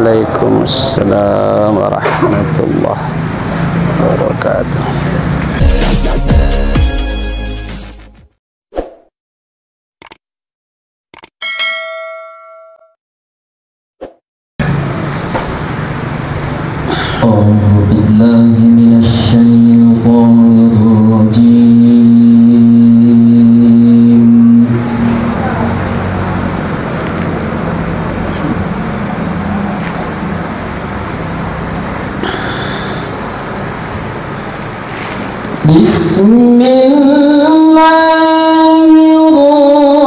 Waalaikumsalam warahmatullahi wabarakatuh. أعوذ بالله من الشيطان الرجيم. بسم الله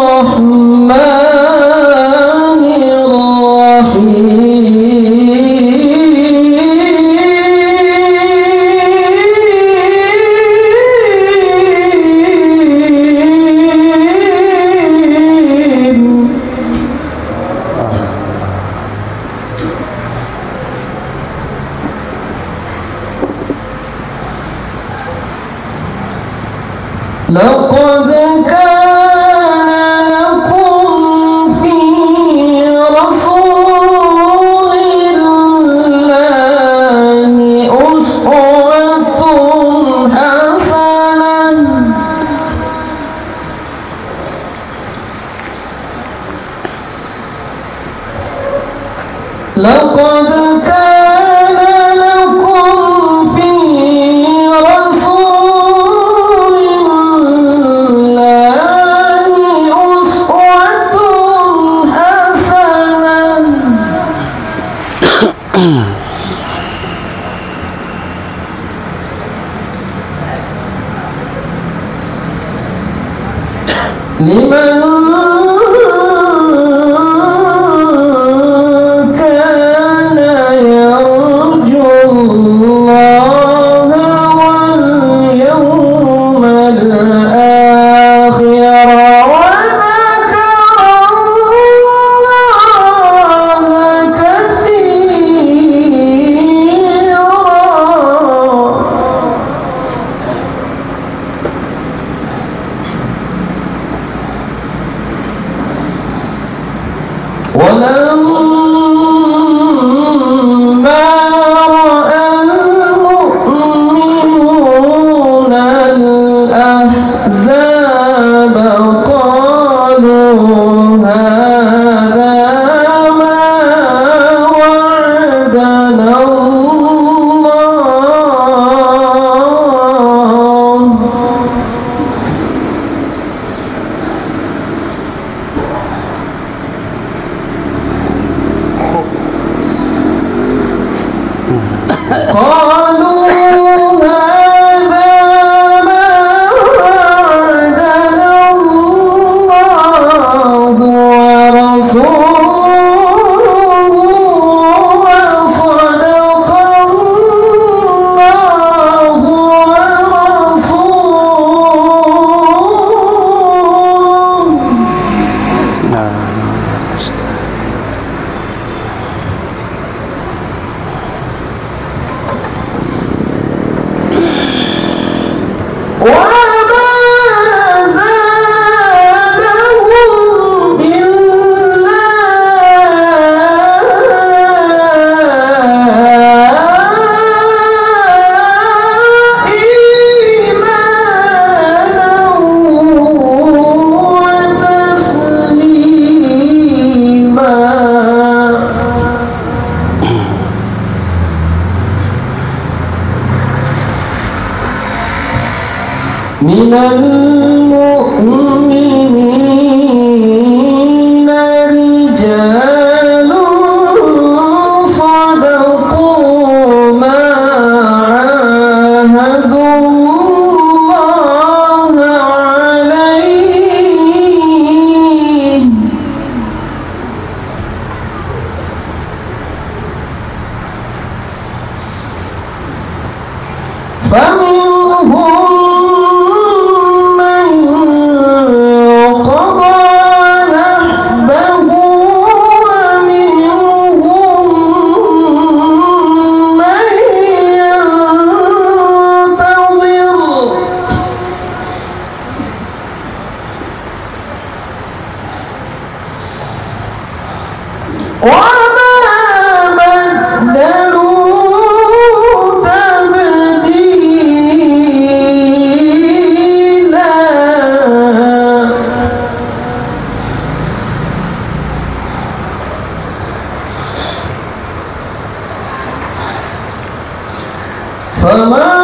الرحمن الرحيم. لقد كان لكم في رسول الله أسوة حسنة لقد كان لكم في رسول الله أسوة حسنة لمن كان يرجو الله واليوم الآخر وذكر الله كثيرا. ولما رأى المؤمنون الأحزاب قالوا هذا ما وعدنا الله قالوا هذا ما وعدنا الله ورسوله وصدق الله ورسوله وما زادهم إلا إيمانا وتسليما. من المؤمنين رجال صدقوا ما عاهدوا الله عليه فمنهم من قضى نحبه ومنهم من ينتظر وما فما